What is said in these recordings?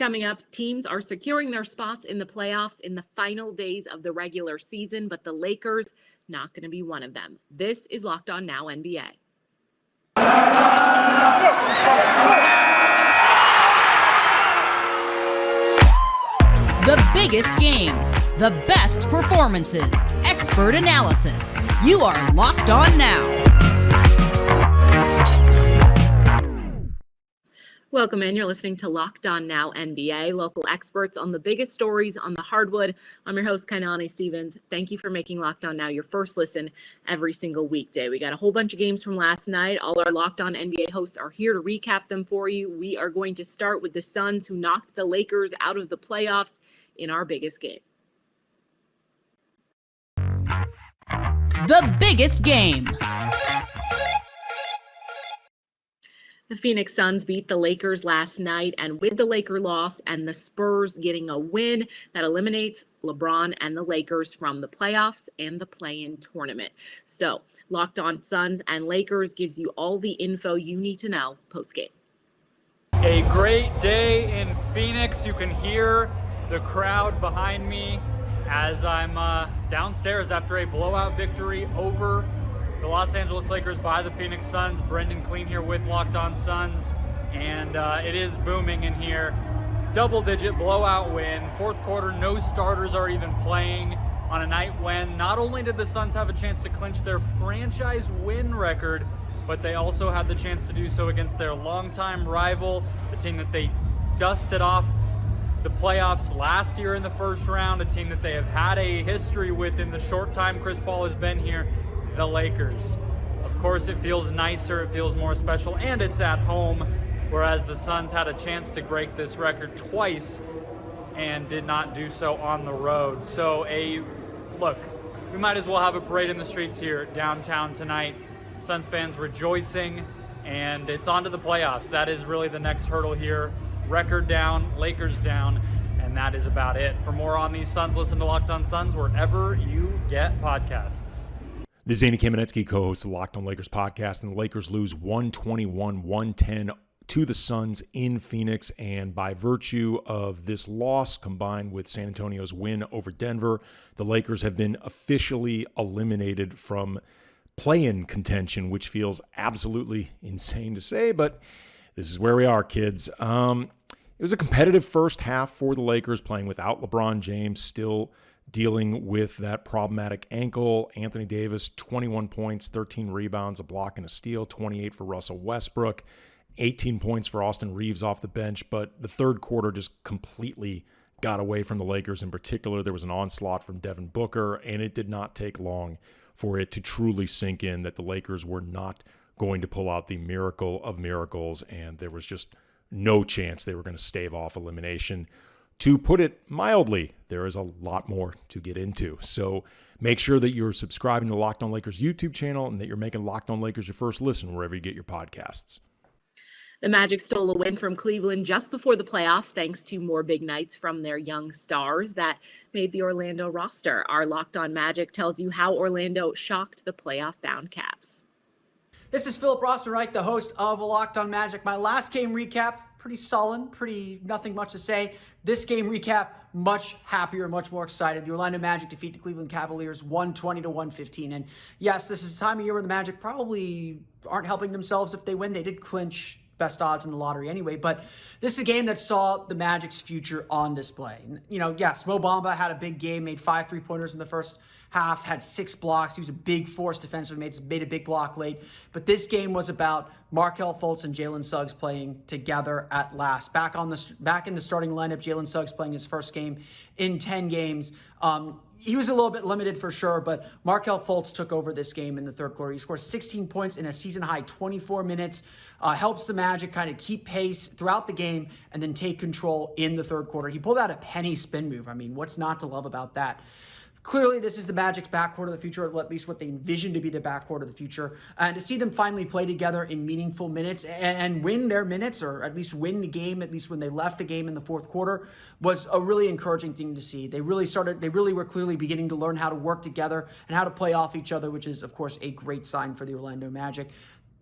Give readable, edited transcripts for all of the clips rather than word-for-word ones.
Coming up, teams are securing their spots in the playoffs in the final days of the regular season, but the Lakers not going to be one of them. This is Locked On Now NBA. The biggest games, the best performances, expert analysis. You are Locked On Now. Welcome in. You're listening to Locked On Now NBA, local experts on the biggest stories on the hardwood. I'm your host, Kainani Stevens. Thank you for making Locked On Now your first listen every single weekday. We got a whole bunch of games from last night. All our Locked On NBA hosts are here to recap them for you. We are going to start with the Suns, who knocked the Lakers out of the playoffs in our biggest game. The biggest game. The Phoenix Suns beat the Lakers last night, and with the Laker loss and the Spurs getting a win, that eliminates LeBron and the Lakers from the playoffs and the play-in tournament. So, Locked On Suns and Lakers gives you all the info you need to know post-game. A great day in Phoenix. You can hear the crowd behind me as I'm downstairs after a blowout victory over the Los Angeles Lakers by the Phoenix Suns. Brendan Clean here with Locked On Suns, and it is booming in here. Double-digit blowout win. Fourth quarter, no starters are even playing on a night when not only did the Suns have a chance to clinch their franchise win record, but they also had the chance to do so against their longtime rival, the team that they dusted off the playoffs last year in the first round, a team that they have had a history with in the short time Chris Paul has been here, the Lakers. Of course, it feels nicer, it feels more special, and it's at home, whereas the Suns had a chance to break this record twice and did not do so on the road. So look, we might as well have a parade in the streets here downtown tonight. Suns fans rejoicing, and it's on to the playoffs. That is really the next hurdle here. Record down, Lakers down, and that is about it. For more on these Suns, listen to Locked On Suns wherever you get podcasts. This is Andy Kamenetsky, co-host of the Locked On Lakers podcast, and the Lakers lose 121-110 to the Suns in Phoenix, and by virtue of this loss combined with San Antonio's win over Denver, the Lakers have been officially eliminated from play-in contention, which feels absolutely insane to say, but this is where we are, kids. It was a competitive first half for the Lakers, playing without LeBron James, still dealing with that problematic ankle. Anthony Davis, 21 points, 13 rebounds, a block and a steal, 28 for Russell Westbrook, 18 points for Austin Reeves off the bench. But the third quarter just completely got away from the Lakers. In particular, there was an onslaught from Devin Booker, and it did not take long for it to truly sink in that the Lakers were not going to pull out the miracle of miracles, and there was just no chance they were going to stave off elimination. To put it mildly, there is a lot more to get into. So make sure that you're subscribing to the Locked On Lakers YouTube channel and that you're making Locked On Lakers your first listen wherever you get your podcasts. The Magic stole a win from Cleveland just before the playoffs, thanks to more big nights from their young stars that made the Orlando roster. Our Locked On Magic tells you how Orlando shocked the playoff-bound Cavs. This is Philip Rossman-Reich, the host of Locked On Magic. My last game recap, pretty sullen, nothing much to say. This game recap, much happier, much more excited. The Orlando Magic defeat the Cleveland Cavaliers 120-115. And yes, this is the time of year where the Magic probably aren't helping themselves if they win. They did clinch best odds in the lottery anyway, but this is a game that saw the Magic's future on display. Yes, Mo Bamba had a big game, made 5 3-pointers in the first half, had 6 blocks. He was a big force defensively, made a big block late. But this game was about Markelle Fultz and Jalen Suggs playing together at last. Back in the starting lineup, Jalen Suggs playing his first game in 10 games. He was a little bit limited for sure, but Markelle Fultz took over this game in the third quarter. He scored 16 points in a season-high 24 minutes, helps the Magic kind of keep pace throughout the game and then take control in the third quarter. He pulled out a penny spin move. I mean, what's not to love about that? Clearly, this is the Magic's backcourt of the future, or at least what they envision to be the backcourt of the future. And to see them finally play together in meaningful minutes and win their minutes, or at least win the game, at least when they left the game in the fourth quarter, was a really encouraging thing to see. They really were clearly beginning to learn how to work together and how to play off each other, which is, of course, a great sign for the Orlando Magic.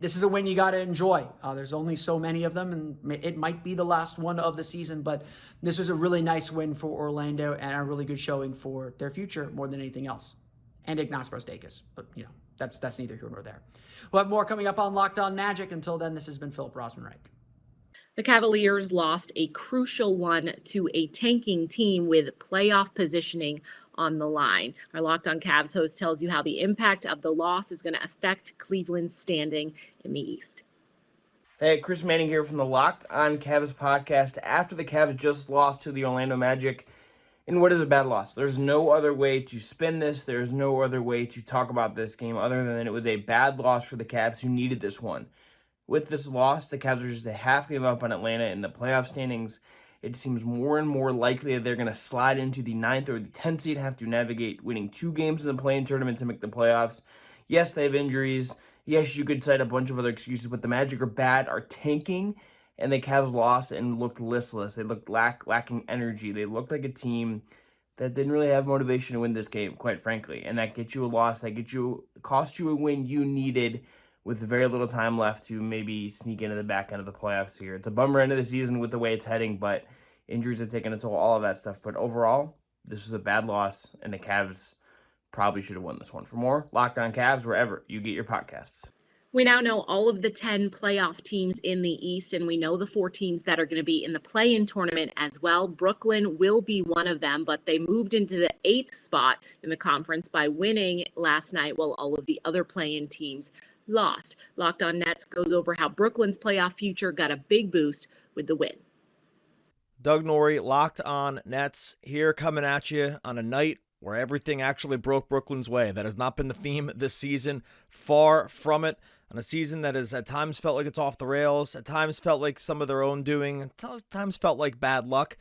this is a win you got to enjoy. There's only so many of them, and it might be the last one of the season, but this was a really nice win for Orlando and a really good showing for their future more than anything else. And Ignas Brazdeikis, but that's neither here nor there. We'll have more coming up on Locked On Magic. Until then, this has been Philip Rossman-Reich. The Cavaliers lost a crucial one to a tanking team with playoff positioning on the line. Our Locked On Cavs host tells you how the impact of the loss is going to affect Cleveland's standing in the East. Hey, Chris Manning here from the Locked On Cavs podcast after the Cavs just lost to the Orlando Magic in what is a bad loss. There's no other way to spin this. There's no other way to talk about this game other than it was a bad loss for the Cavs who needed this one. With this loss, the Cavs are just a half game up on Atlanta in the playoff standings. It seems more and more likely that they're going to slide into the 9th or the 10th seed, have to navigate winning 2 games in the play-in tournament to make the playoffs. Yes, they have injuries. Yes, you could cite a bunch of other excuses, but the Magic are bad, are tanking, and the Cavs lost and looked listless. They looked lacking energy. They looked like a team that didn't really have motivation to win this game, quite frankly. And that gets you a loss. That cost you a win you needed with very little time left to maybe sneak into the back end of the playoffs here. It's a bummer end of the season with the way it's heading, but injuries have taken a toll, all of that stuff. But overall, this was a bad loss, and the Cavs probably should have won this one. For more, Locked On Cavs, wherever you get your podcasts. We now know all of the 10 playoff teams in the East, and we know the 4 teams that are going to be in the play-in tournament as well. Brooklyn will be one of them, but they moved into the 8th spot in the conference by winning last night, while all of the other play-in teams lost. Locked On Nets goes over how Brooklyn's playoff future got a big boost with the win. Doug Norrie, Locked On Nets, here coming at you on a night where everything actually broke Brooklyn's way. That has not been the theme this season. Far from it. On a season that has at times felt like it's off the rails, at times felt like some of their own doing, at times felt like bad luck.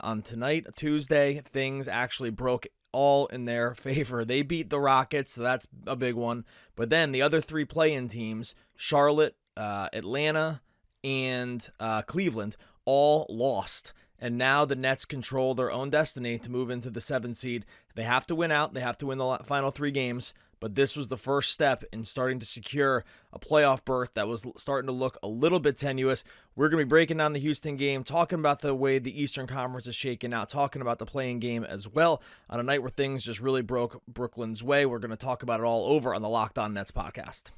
On tonight, Tuesday, things actually broke all in their favor. They beat the Rockets, so that's a big one. But then the other 3 play-in teams, Charlotte, Atlanta, and Cleveland, all lost. And now the Nets control their own destiny to move into the 7th seed. They have to win out. They have to win the final 3 games. But this was the first step in starting to secure a playoff berth that was starting to look a little bit tenuous. We're going to be breaking down the Houston game, talking about the way the Eastern Conference is shaking out, talking about the play-in game as well. On a night where things just really broke Brooklyn's way, we're going to talk about it all over on the Locked On Nets podcast.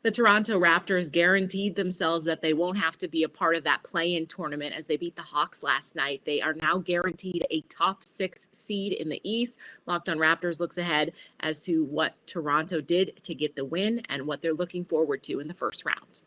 The Toronto Raptors guaranteed themselves that they won't have to be a part of that play-in tournament as they beat the Hawks last night. They are now guaranteed a top 6 seed in the East. Locked On Raptors looks ahead as to what Toronto did to get the win and what they're looking forward to in the first round.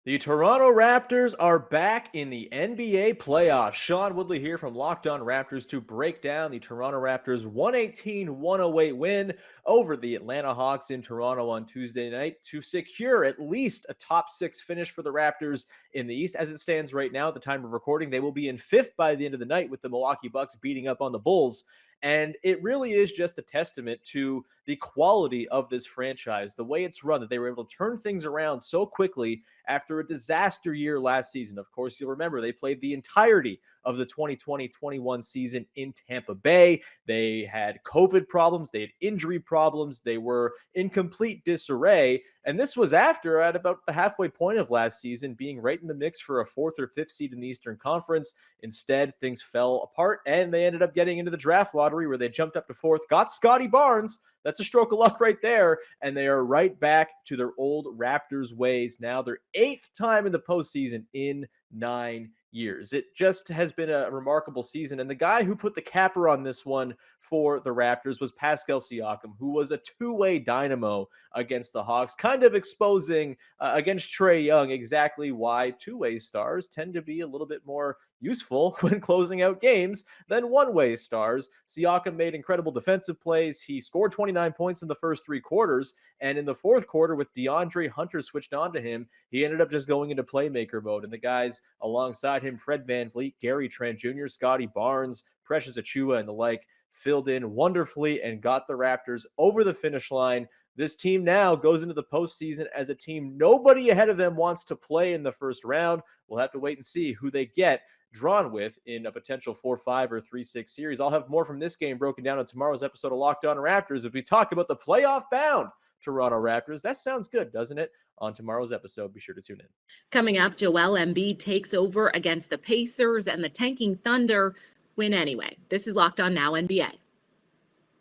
The Toronto Raptors are back in the NBA playoffs. Sean Woodley here from Locked On Raptors to break down the Toronto Raptors 118-108 win over the Atlanta Hawks in Toronto on Tuesday night to secure at least a top 6 finish for the Raptors in the East. As it stands right now at the time of recording, they will be in 5th by the end of the night with the Milwaukee Bucks beating up on the Bulls. And it really is just a testament to the quality of this franchise, the way it's run, that they were able to turn things around so quickly after a disaster year last season. Of course, you'll remember they played the entirety of the 2020-21 season in Tampa Bay. They had COVID problems. They had injury problems. They were in complete disarray. And this was after, at about the halfway point of last season, being right in the mix for a 4th or 5th seed in the Eastern Conference. Instead, things fell apart, and they ended up getting into the draft lottery where they jumped up to 4th, got Scotty Barnes. That's a stroke of luck right there. And they are right back to their old Raptors ways. Now their 8th time in the postseason in 9 years. It just has been a remarkable season. And the guy who put the capper on this one for the Raptors was Pascal Siakam, who was a 2-way dynamo against the Hawks, kind of exposing against Trae Young exactly why 2-way stars tend to be a little bit more useful when closing out games than 1-way stars. Siakam made incredible defensive plays. He scored 29 points in the first 3 quarters. And in the 4th quarter, with DeAndre Hunter switched on to him, he ended up just going into playmaker mode. And the guys alongside him, Fred VanVleet, Gary Trent Jr., Scotty Barnes, Precious Achiuwa, and the like, filled in wonderfully and got the Raptors over the finish line. This team now goes into the postseason as a team nobody ahead of them wants to play in the first round. We'll have to wait and see who they get drawn with in a potential 4-5 or 3-6 series. I'll have more from this game broken down on tomorrow's episode of Locked On Raptors as we talk about the playoff bound Toronto Raptors. That sounds good, doesn't it? On tomorrow's episode, be sure to tune in. Coming up, Joel Embiid takes over against the Pacers and the tanking Thunder win anyway. This is Locked On Now NBA.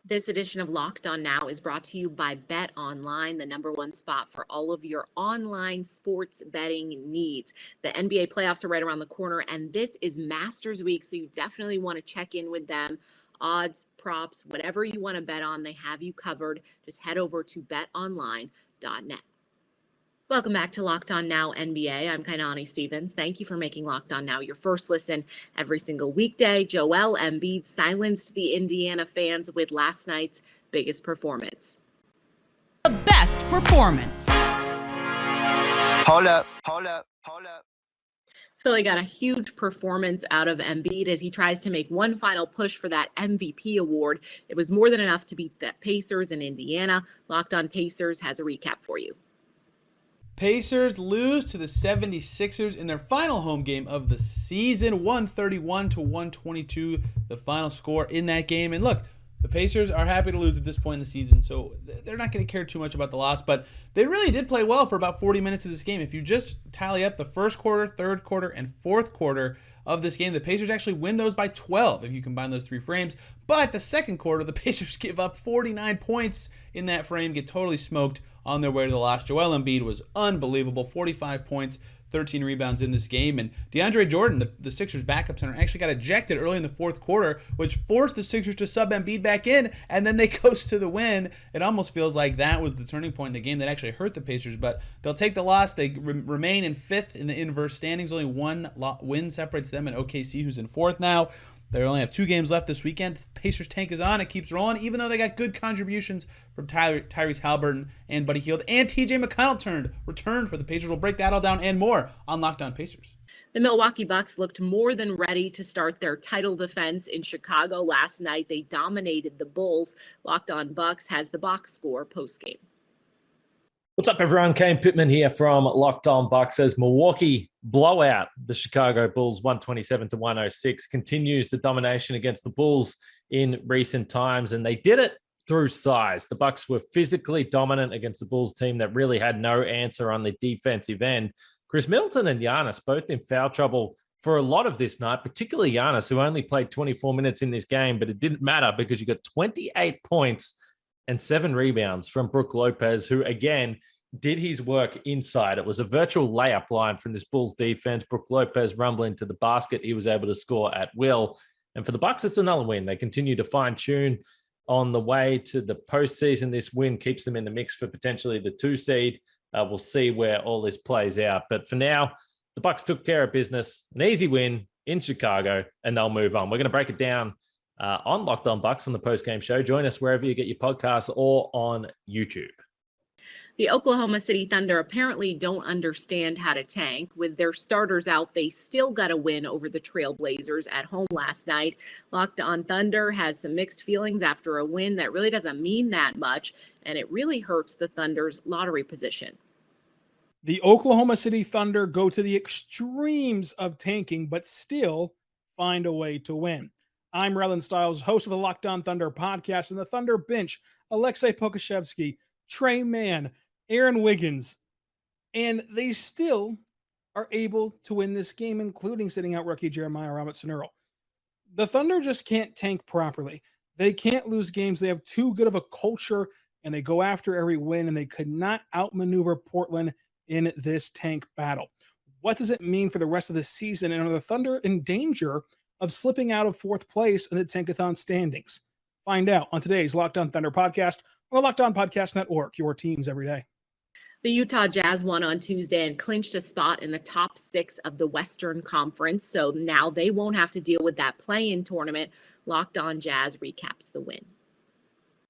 This edition of Locked On Now is brought to you by BetOnline, the #1 spot for all of your online sports betting needs. The NBA playoffs are right around the corner, and this is Masters Week, so you definitely want to check in with them. Odds, props, whatever you want to bet on, they have you covered. Just head over to betonline.net. Welcome back to Locked On Now NBA. I'm Kainani Stevens. Thank you for making Locked On Now your first listen every single weekday. Joel Embiid silenced the Indiana fans with last night's biggest performance. The best performance. Hold up. Philly got a huge performance out of Embiid as he tries to make one final push for that MVP award. It was more than enough to beat the Pacers in Indiana. Locked On Pacers has a recap for you. Pacers lose to the 76ers in their final home game of the season, 131-122, the final score in that game. And look, the Pacers are happy to lose at this point in the season, so they're not going to care too much about the loss, but they really did play well for about 40 minutes of this game. If you just tally up the first quarter, third quarter, and fourth quarter of this game, the Pacers actually win those by 12 if you combine those three frames. But the second quarter, the Pacers give up 49 points in that frame, get totally smoked on their way to the loss. Joel Embiid was unbelievable, 45 points, 13 rebounds in this game. And DeAndre Jordan, the Sixers backup center, actually got ejected early in the fourth quarter, which forced the Sixers to sub Embiid back in, and then they coast to the win. It almost feels like that was the turning point in the game that actually hurt the Pacers, but they'll take the loss. They remain in fifth in the inverse standings. Only one win separates them and OKC, who's in fourth now. They only have 2 games left this weekend. The Pacers tank is on. It keeps rolling, even though they got good contributions from Tyrese Halliburton and Buddy Hield. And TJ McConnell returned for the Pacers. We'll break that all down and more on Locked On Pacers. The Milwaukee Bucks looked more than ready to start their title defense in Chicago last night. They dominated the Bulls. Locked On Bucks has the box score postgame. What's up, everyone? Kane Pittman here from Locked On Bucks as Milwaukee blowout the Chicago Bulls 127-106, continues the domination against the Bulls in recent times, and they did it through size. The Bucks were physically dominant against the Bulls team that really had no answer on the defensive end. Chris Middleton and Giannis both in foul trouble for a lot of this night, particularly Giannis, who only played 24 minutes in this game, but it didn't matter because you got 28 points and 7 rebounds from Brook Lopez, who, again, did his work inside. It was a virtual layup line from this Bulls defense. Brook Lopez rumbling to the basket. He was able to score at will. And for the Bucks, it's another win. They continue to fine-tune on the way to the postseason. This win keeps them in the mix for potentially the 2 seed. We'll see where all this plays out. But for now, the Bucks took care of business. An easy win in Chicago, and they'll move on. We're going to break it down on Locked On Bucks on the postgame show. Join us wherever you get your podcasts or on YouTube. The Oklahoma City Thunder apparently don't understand how to tank. With their starters out, they still got a win over the Trailblazers at home last night. Locked On Thunder has some mixed feelings after a win that really doesn't mean that much, and it really hurts the Thunder's lottery position. The Oklahoma City Thunder go to the extremes of tanking, but still find a way to win. I'm Rylan Stiles, host of the Locked On Thunder podcast, and the Thunder bench Alexei Pokusevsky, Trey Mann, Aaron Wiggins, and they still are able to win this game, including sitting out rookie Jeremiah Robinson-Earl. The Thunder just can't tank properly. They can't lose games. They have too good of a culture, and they go after every win, and they could not outmaneuver Portland in this tank battle. What does it mean for the rest of the season, and are the Thunder in danger of slipping out of 4th place in the Tankathon standings? Find out on today's Locked On Thunder podcast on the Locked On Podcast Network, your teams every day. The Utah Jazz won on Tuesday and clinched a spot in the top 6 of the Western Conference, so now they won't have to deal with that play-in tournament. Locked On Jazz recaps the win.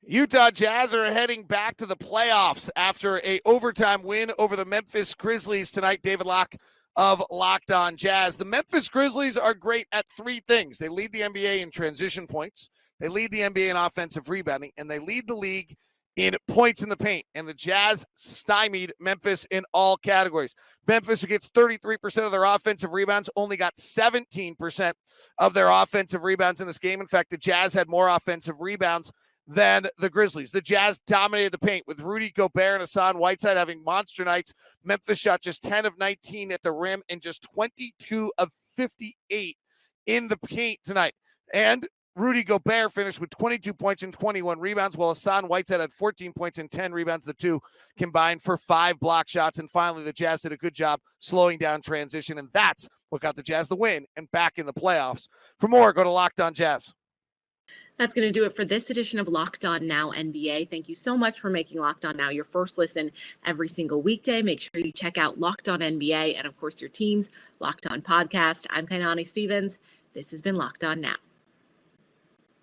Utah Jazz are heading back to the playoffs after a overtime win over the Memphis Grizzlies tonight. David Locke of Locked On Jazz. The Memphis Grizzlies are great at 3 things. They lead the NBA in transition points, they lead the NBA in offensive rebounding, and they lead the league in points in the paint. And the Jazz stymied Memphis in all categories. Memphis, who gets 33% of their offensive rebounds, only got 17% of their offensive rebounds in this game. In fact, the Jazz had more offensive rebounds than the Grizzlies. The Jazz dominated the paint with Rudy Gobert and Hassan Whiteside having monster nights. Memphis shot just 10 of 19 at the rim and just 22 of 58 in the paint tonight. And Rudy Gobert finished with 22 points and 21 rebounds, while Hassan Whiteside had 14 points and 10 rebounds. The two combined for 5 block shots. And finally, the Jazz did a good job slowing down transition, and that's what got the Jazz the win and back in the playoffs. For more, go to Locked On Jazz. That's going to do it for this edition of Locked On Now NBA. Thank you so much for making Locked On Now your first listen every single weekday. Make sure you check out Locked On NBA and, of course, your team's Locked On podcast. I'm Kainani Stevens. This has been Locked On Now.